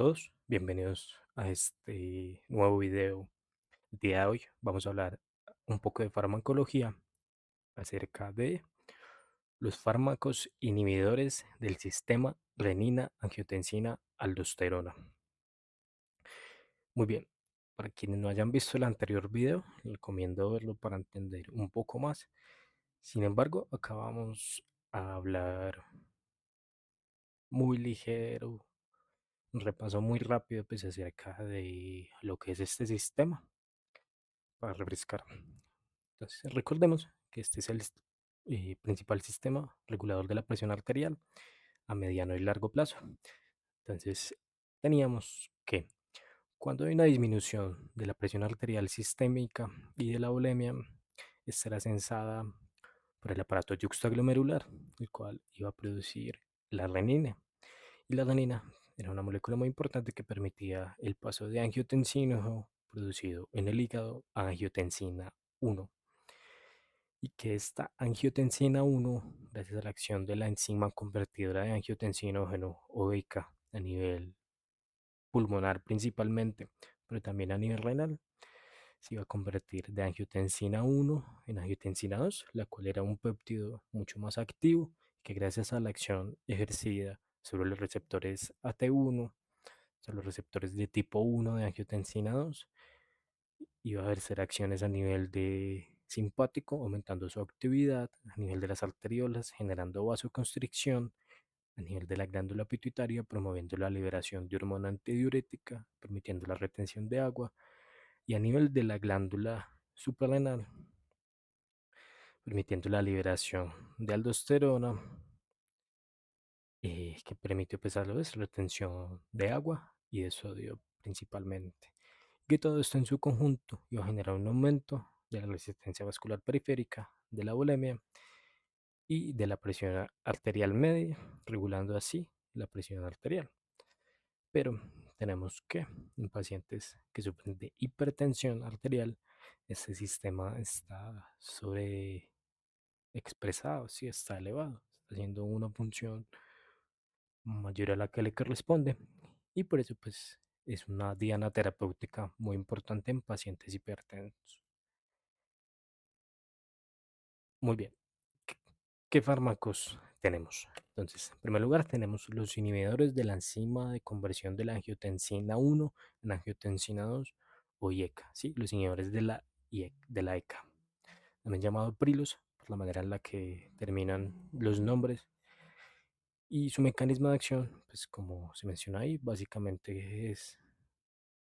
todos, bienvenidos a este nuevo video. El día de hoy vamos a hablar un poco de farmacología acerca de los fármacos inhibidores del sistema renina-angiotensina-aldosterona. Muy bien, para quienes no hayan visto el anterior video, les recomiendo verlo para entender un poco más. Sin embargo, acá vamos a hablar muy ligero, un repaso muy rápido pues acerca de lo que es este sistema para refrescar. Entonces, recordemos que este es el principal sistema regulador de la presión arterial a mediano y largo plazo. Entonces, teníamos que cuando hay una disminución de la presión arterial sistémica y de la volemia, esta era sensada por el aparato yuxtaglomerular, el cual iba a producir la renina. Y la renina era una molécula muy importante que permitía el paso de angiotensina producido en el hígado a angiotensina 1 y que esta angiotensina 1, gracias a la acción de la enzima convertidora de angiotensinógeno o ECA a nivel pulmonar principalmente, pero también a nivel renal, se iba a convertir de angiotensina 1 en angiotensina 2, la cual era un péptido mucho más activo que gracias a la acción ejercida sobre los receptores AT1, o sea, los receptores de tipo 1 de angiotensina 2, iba a ejercer acciones a nivel de simpático, aumentando su actividad, a nivel de las arteriolas, generando vasoconstricción, a nivel de la glándula pituitaria, promoviendo la liberación de hormona antidiurética, permitiendo la retención de agua, y a nivel de la glándula suprarrenal, permitiendo la liberación de aldosterona, que permite pues a la vez retención de agua y de sodio principalmente. Que todo esto en su conjunto iba a generar un aumento de la resistencia vascular periférica, de la volemia y de la presión arterial media, regulando así la presión arterial. Pero tenemos que en pacientes que sufren de hipertensión arterial, este sistema está sobreexpresado, sí está elevado, está haciendo una función mayor a la que le corresponde y por eso pues es una diana terapéutica muy importante en pacientes hipertensos. Muy bien. ¿Qué, qué fármacos tenemos? Entonces, en primer lugar tenemos los inhibidores de la enzima de conversión de la angiotensina 1 en angiotensina 2 o IECA, ¿sí? Los inhibidores de la ECA, también llamado PRILOS por la manera en la que terminan los nombres. Y su mecanismo de acción, pues como se menciona ahí, básicamente es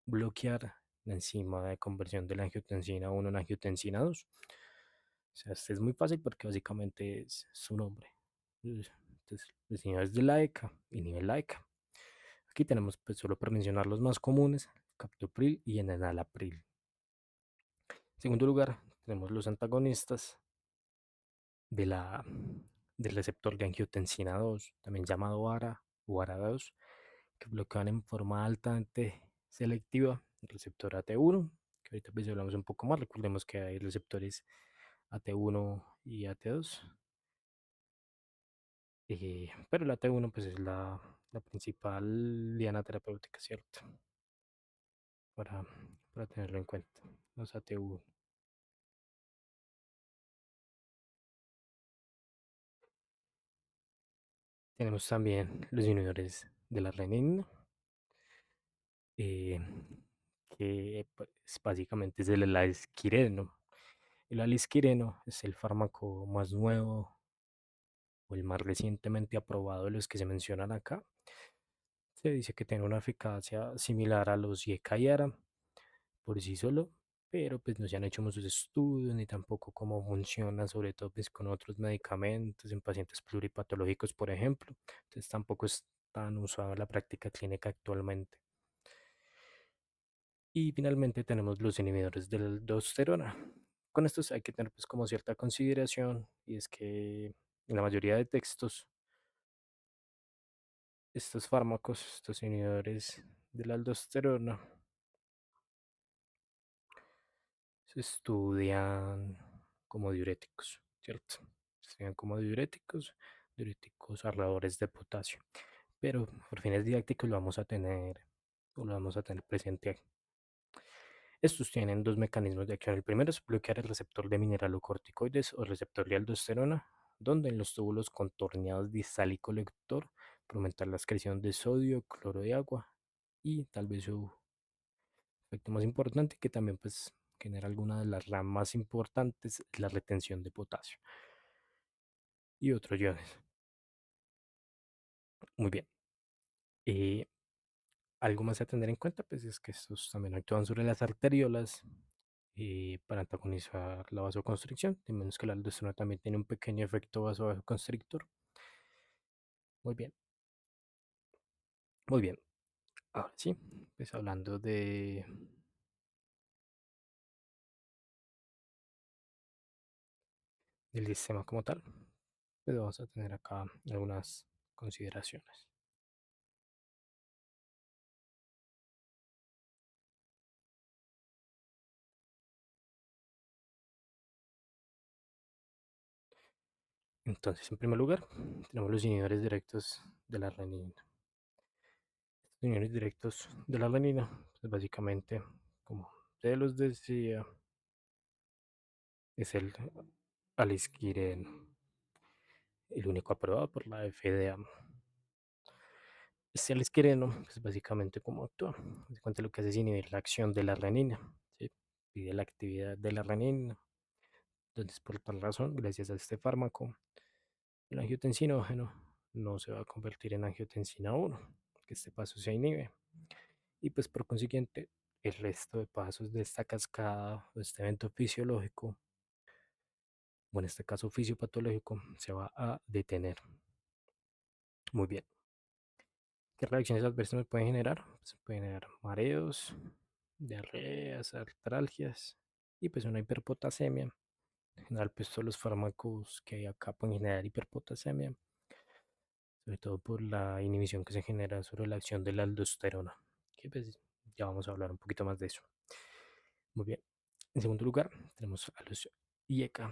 bloquear la enzima de conversión de la angiotensina 1 en angiotensina 2. O sea, este es muy fácil porque básicamente es su nombre. Entonces, los señores de la ECA y nivel la ECA. Aquí tenemos, pues solo para mencionar los más comunes, captopril y enalapril. En segundo lugar, tenemos los antagonistas de del receptor de angiotensina 2, también llamado ARA o ARA2, que bloquean en forma altamente selectiva el receptor AT1, que ahorita pues hablamos un poco más. Recordemos que hay receptores AT1 y AT2, pero el AT1 pues es la principal diana terapéutica, ¿cierto? Para, para tenerlo en cuenta, los AT1. Tenemos también los inhibidores de la renina, eh, que pues, básicamente es el alisquireno. El alisquireno es el fármaco más nuevo o el más recientemente aprobado de los que se mencionan acá. Se dice que tiene una eficacia similar a los IECA y ARA por sí solo, pero pues no se han hecho muchos estudios ni tampoco cómo funciona, sobre todo pues con otros medicamentos en pacientes pluripatológicos, por ejemplo. Entonces tampoco es tan usado en la práctica clínica actualmente. Y finalmente tenemos los inhibidores de la aldosterona. Con estos hay que tener pues como cierta consideración y es que en la mayoría de textos estos fármacos, estos inhibidores de la aldosterona se estudian como diuréticos, ¿cierto? Se estudian como diuréticos, diuréticos ahorradores de potasio. Pero por fines didácticos lo vamos a tener o lo vamos a tener presente ahí. Estos tienen dos mecanismos de acción. El primero es bloquear el receptor de mineralocorticoides o receptor de aldosterona, donde en los túbulos contorneados distal y colector para aumentar la excreción de sodio, cloro de agua y tal vez su efecto más importante, que también pues genera alguna de las ramas más importantes, es la retención de potasio y otros iones. Muy bien. Eh, Algo más a tener en cuenta pues es que estos también actúan sobre las arteriolas para antagonizar la vasoconstricción, de menos que la aldosterona también tiene un pequeño efecto vasoconstrictor. Muy bien, muy bien. Ahora sí, pues hablando del sistema como tal, pues vamos a tener acá algunas consideraciones. Entonces, en primer lugar, tenemos los inhibidores directos de la renina. Los inhibidores directos de la renina, pues básicamente, como te los decía, es el alisquireno, el único aprobado por la FDA. Este alisquireno, pues básicamente cómo actúa. Se cuenta lo que hace es inhibir la acción de la renina, ¿sí? Pide la actividad de la renina. Entonces, por tal razón, gracias a este fármaco, el angiotensinógeno no se va a convertir en angiotensina 1, que este paso se inhibe. Y pues por consiguiente, el resto de pasos de esta cascada, de este evento fisiológico, o en este caso fisiopatológico, se va a detener. Muy bien. ¿Qué reacciones adversas me pueden generar? Pues pueden generar mareos, diarreas, artralgias y pues una hiperpotasemia. En general, pues todos los fármacos que hay acá pueden generar hiperpotasemia, sobre todo por la inhibición que se genera sobre la acción de la aldosterona, que pues ya vamos a hablar un poquito más de eso. Muy bien. En segundo lugar, tenemos a los IECA.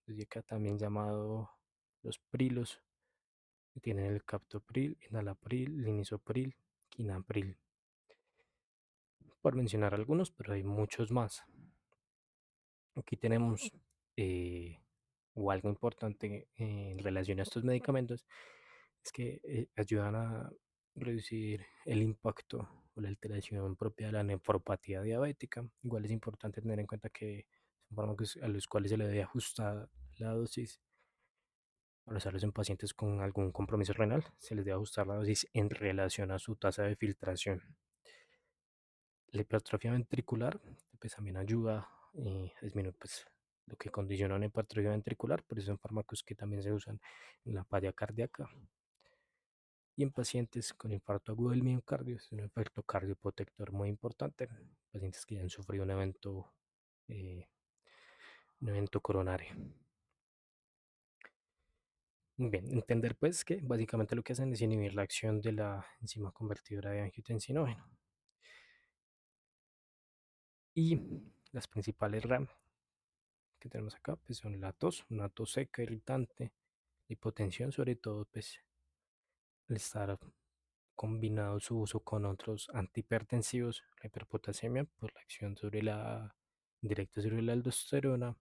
Los IECA también llamado los prilos, que tienen el captopril, enalapril, linisopril, quinapril, por mencionar algunos, pero hay muchos más. Aquí tenemos o algo importante en relación a estos medicamentos, es que ayudan a reducir el impacto o la alteración propia de la nefropatía diabética. Igual es importante tener en cuenta que son fármacos a los cuales se le debe ajustar la dosis. Al usarlos en pacientes con algún compromiso renal, se les debe ajustar la dosis en relación a su tasa de filtración. La hipertrofia ventricular pues, también ayuda a disminuir pues, lo que condiciona una hipertrofia ventricular, por eso son fármacos que también se usan en la falla cardíaca. Y en pacientes con infarto agudo del miocardio, es un efecto cardioprotector muy importante. Pacientes que ya han sufrido eh, un evento coronario. Muy bien, entender pues que básicamente lo que hacen es inhibir la acción de la enzima convertidora de angiotensinógeno. Y las principales RAM que tenemos acá pues son la tos, una tos seca, irritante, hipotensión, sobre todo pues al estar combinado su uso con otros antihipertensivos, la hiperpotasemia por la acción sobre la directa sobre la aldosterona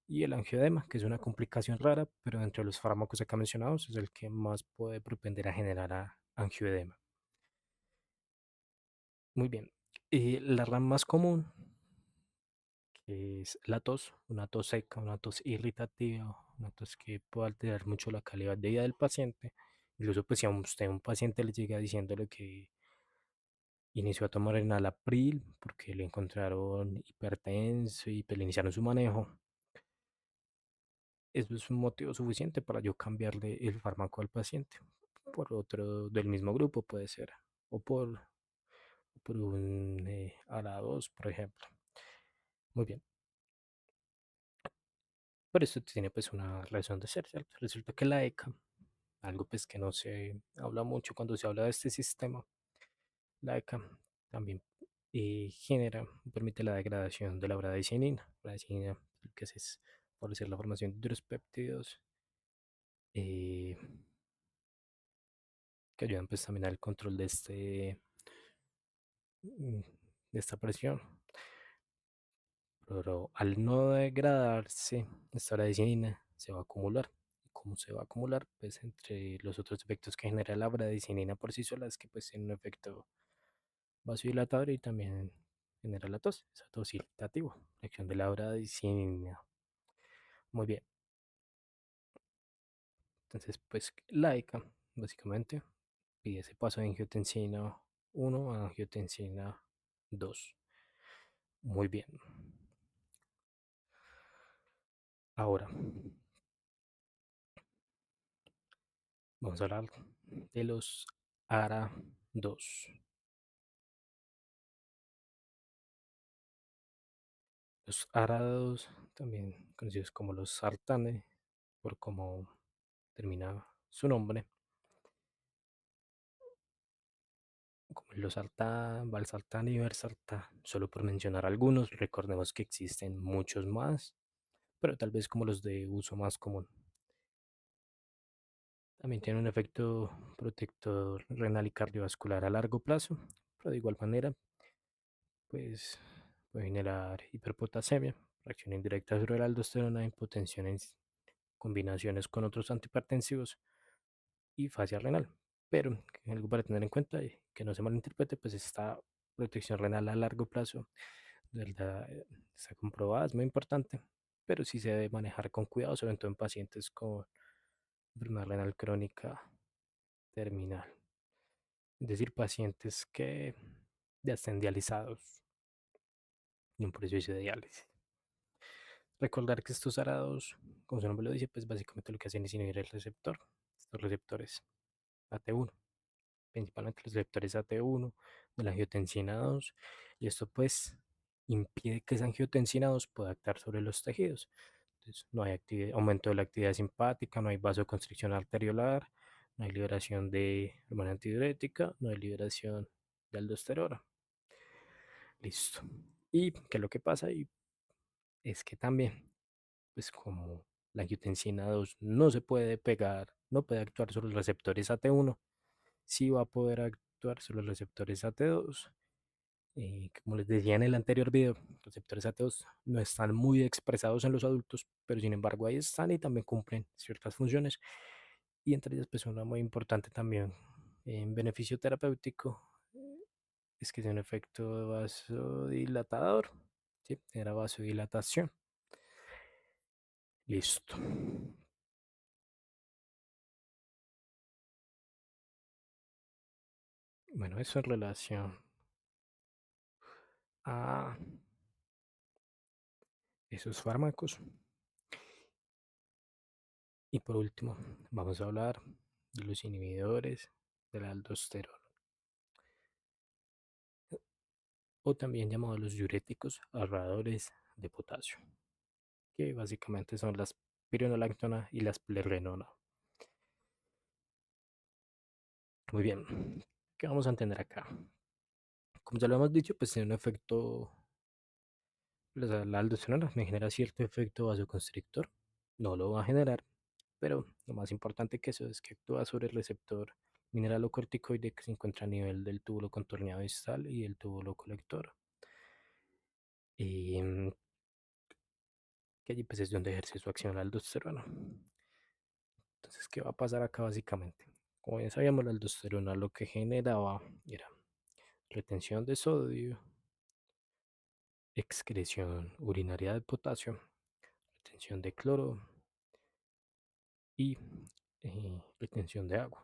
y el angioedema, que es una complicación rara, pero entre los fármacos acá mencionados es el que más puede propender a generar angioedema. Muy bien. La RAM más común, que es la tos, una tos seca, una tos irritativa, una tos que puede alterar mucho la calidad de vida del paciente. Incluso pues si a usted un paciente le llega diciéndole que inició a tomar enalapril porque le encontraron hipertenso y pues le iniciaron su manejo, eso es un motivo suficiente para yo cambiarle el fármaco al paciente por otro del mismo grupo puede ser, o por un ARA2, por ejemplo. Muy bien. Pero esto tiene pues una razón de ser, ¿cierto? Resulta que la ECA, algo pues que no se habla mucho cuando se habla de este sistema, la ECA también genera, permite la degradación de la bradicininina. Bradicininina lo que hace es favorecer la formación de hidrospéptidos eh, que ayudan pues también al control de este mm, de esta presión, pero al no degradarse, esta bradicininina se va a acumular. ¿Cómo se va a acumular? Pues entre los otros efectos que genera la bradicininina por sí sola es que pues tiene un efecto vasodilatador y también genera la tos, es vasodilativo, acción de la bradicininina. Muy bien, entonces pues la ECA básicamente pide ese paso de angiotensina 1 a angiotensina 2. Muy bien. Ahora, vamos a hablar de los ARA2. Los ARA2, también conocidos como los sartane, por cómo termina su nombre, como el losartán, valsartán y versartán, solo por mencionar algunos, recordemos que existen muchos más, pero tal vez como los de uso más común. También tiene un efecto protector renal y cardiovascular a largo plazo, pero de igual manera, pues puede generar hiperpotasemia, reacción indirecta sobre la aldosterona, impotencia en combinaciones con otros antihipertensivos y fascia renal. Pero algo para tener en cuenta y que no se malinterprete, pues esta protección renal a largo plazo, de verdad, está comprobada, es muy importante, pero sí se debe manejar con cuidado, sobre todo en pacientes con enfermedad renal crónica terminal. Es decir, pacientes que ya estén dializados y un proceso de diálisis. Recordar que estos arados, como su nombre lo dice, pues básicamente lo que hacen es inhibir el receptor, estos receptores AT1, principalmente los receptores AT1 de la angiotensina 2, y esto pues impide que esa angiotensina 2 pueda actuar sobre los tejidos. Entonces, no hay aumento de la actividad simpática, no hay vasoconstricción arteriolar, no hay liberación de hormona antidiurética, no hay liberación de aldosterona. Listo. Y qué es lo que pasa y es que también, pues como la angiotensina 2 no se puede pegar, no puede actuar sobre los receptores AT1, sí va a poder actuar sobre los receptores AT2. Como les decía en el anterior video, los receptores AT2 no están muy expresados en los adultos, pero sin embargo ahí están y también cumplen ciertas funciones. Y entre ellas, pues una muy importante también en beneficio terapéutico es que tiene un efecto vasodilatador, ¿sí? Genera vasodilatación. Listo. Bueno, eso en relación a esos fármacos. Y por último, vamos a hablar de los inhibidores de la aldosterona, o también llamados los diuréticos ahorradores de potasio, que básicamente son las pironolactona y las plerrenona. Muy bien, ¿qué vamos a entender acá? Como ya lo hemos dicho, pues tiene un efecto, la aldosterona me genera cierto efecto vasoconstrictor, no lo va a generar, pero lo más importante que eso es que actúa sobre el receptor mineralocorticoide que se encuentra a nivel del túbulo contorneado distal y el túbulo colector. Y que allí pues es donde ejerce su acción la aldosterona. Entonces, ¿qué va a pasar acá básicamente? Como ya sabíamos, la aldosterona lo que generaba era retención de sodio, excreción urinaria de potasio, retención de cloro y retención de agua.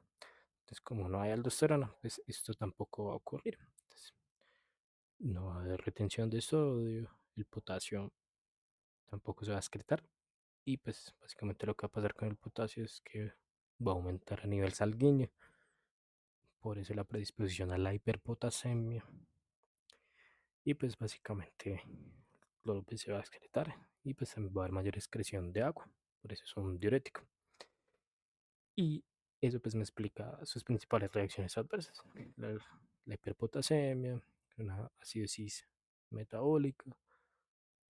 Entonces, como no hay aldosterona, pues esto tampoco va a ocurrir. Entonces, no va a haber retención de sodio, el potasio tampoco se va a excretar. Y pues básicamente lo que va a pasar con el potasio es que va a aumentar a nivel sanguíneo. Por eso la predisposición a la hiperpotasemia. Y pues básicamente lo que se va a excretar. Y pues también va a haber mayor excreción de agua. Por eso es un diurético. Y eso pues me explica sus principales reacciones adversas. La hiperpotasemia, una acidosis metabólica,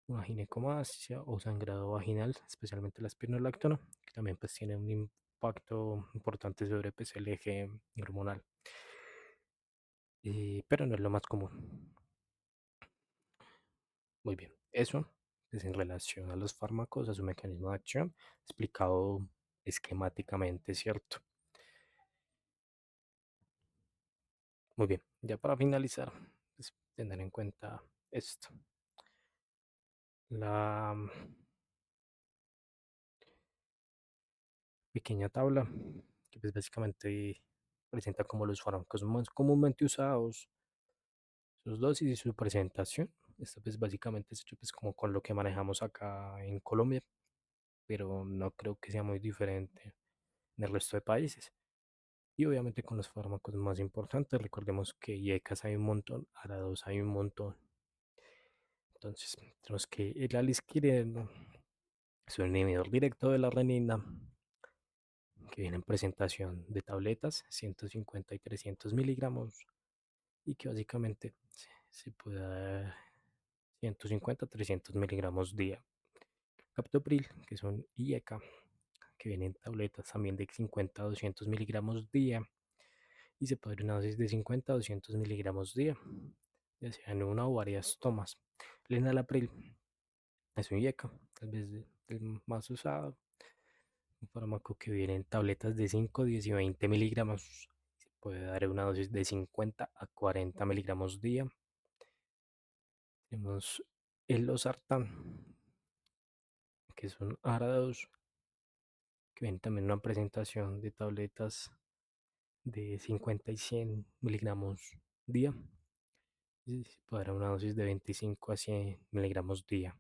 una ginecomastia o sangrado vaginal, especialmente la espironolactona, que también pues tiene un impacto importante sobre pues, el eje hormonal. pero no es lo más común. Muy bien, eso es en relación a los fármacos, a su mecanismo de acción, explicado esquemáticamente, ¿cierto? Muy bien, ya para finalizar, pues, tener en cuenta esto. La pequeña tabla, que pues básicamente presenta como los fármacos más comúnmente usados, sus dosis y su presentación. Esto pues básicamente es hecho pues como con lo que manejamos acá en Colombia, pero no creo que sea muy diferente en el resto de países. Y obviamente con los fármacos más importantes, recordemos que IECAS hay un montón, ARA2 hay un montón. Entonces, tenemos que el alisquireno es un inhibidor directo de la renina que viene en presentación de tabletas, 150 y 300 miligramos, y que básicamente se puede dar 150 300 miligramos día. Captopril, que es un IECA, que viene en tabletas también de 50 a 200 miligramos día, y se puede dar una dosis de 50 a 200 miligramos día, ya sea en una o varias tomas. El enalapril es un IECA, tal vez el más usado, un fármaco que viene en tabletas de 5, 10 y 20 miligramos. Se puede dar una dosis de 50 a 40 miligramos día. Tenemos el losartán, que es un ARA2, que viene también en una presentación de tabletas de 50 y 100 miligramos día. Y se puede dar una dosis de 25 a 100 miligramos día.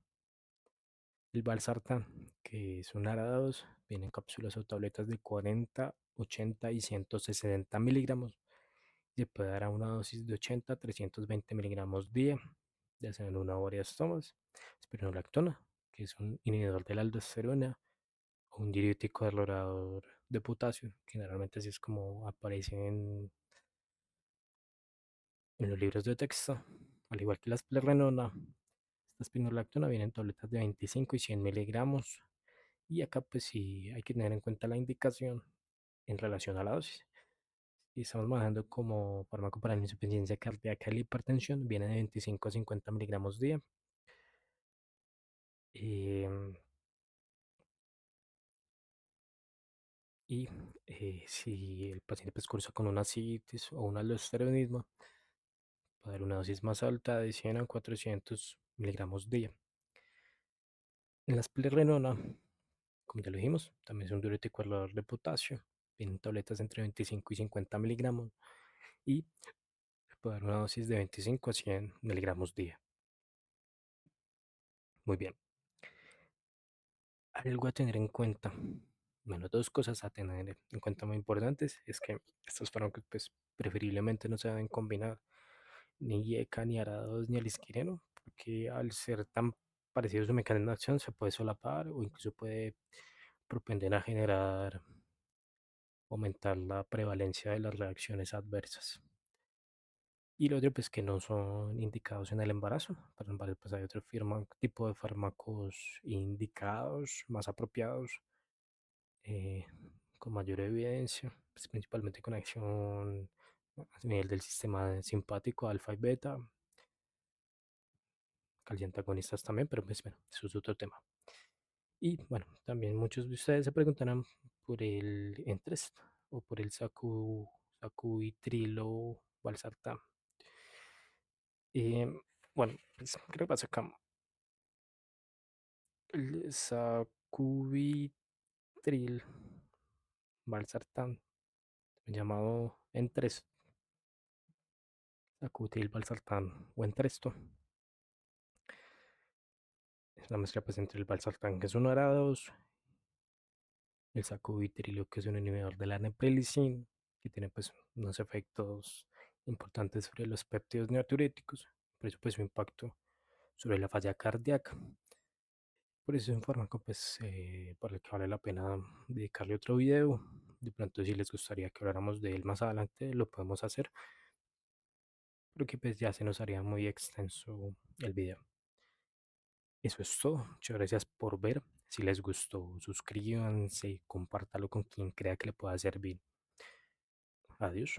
El valsartán, que es un ARA2, viene en cápsulas o tabletas de 40, 80 y 160 miligramos. Se puede dar a una dosis de 80 a 320 miligramos día, ya sea en una o varias tomas. Spironolactona, que es un inhibidor de la aldosterona o un diurético halorador de potasio. Generalmente así es como aparece en los libros de texto, al igual que la splerenona. Esta spironolactona viene en tabletas de 25 y 100 miligramos. Y acá pues sí hay que tener en cuenta la indicación en relación a la dosis. Y estamos manejando como fármaco para la insuficiencia cardíaca y la hipertensión, viene de 25 a 50 miligramos día. Em, y si el paciente pues cursa con una citis o un aldosteronismo, puede dar una dosis más alta de 100 a 400 miligramos día. En la esplerenona, como ya lo dijimos, también es un diurético elevador de potasio, vienen tabletas entre 25 y 50 miligramos y puede dar una dosis de 25 a 100 miligramos día. Muy bien. Algo a tener en cuenta. Bueno, dos cosas a tener en cuenta muy importantes es que estos fármacos, pues, preferiblemente no se deben combinar ni IECA, ni ARA2, ni alisquireno, porque al ser tan parecido su mecanismo de acción se puede solapar o incluso puede propender a generar, aumentar la prevalencia de las reacciones adversas. Y lo otro, pues, que no son indicados en el embarazo. Para el embarazo, pues, hay otro tipo de fármacos indicados, más apropiados, eh, con mayor evidencia, pues, principalmente con acción a nivel del sistema simpático alfa y beta, calciantagonistas también, pero pues bueno, eso es otro tema. Y bueno, también muchos de ustedes se preguntarán por el Entresto o por el sacubitrilo valsartán. Eh, bueno, pues, ¿qué le pasa acá? El sacubitril valsartán, llamado Entresto, sacubitril valsartán o Entresto, es la mezcla pues entre el valsartán, que es un ARA2, el sacubitrilo, que es un inhibidor de la neprilicina, que tiene pues unos efectos importantes sobre los péptidos neoturéticos, por eso pues su impacto sobre la falla cardíaca. Por eso es un fármaco pues por el que vale la pena dedicarle otro video. De pronto si les gustaría que habláramos de él más adelante, lo podemos hacer, porque pues ya se nos haría muy extenso el video. Eso es todo. Muchas gracias por ver. Si les gustó, suscríbanse y compártalo con quien crea que le pueda servir. Adiós.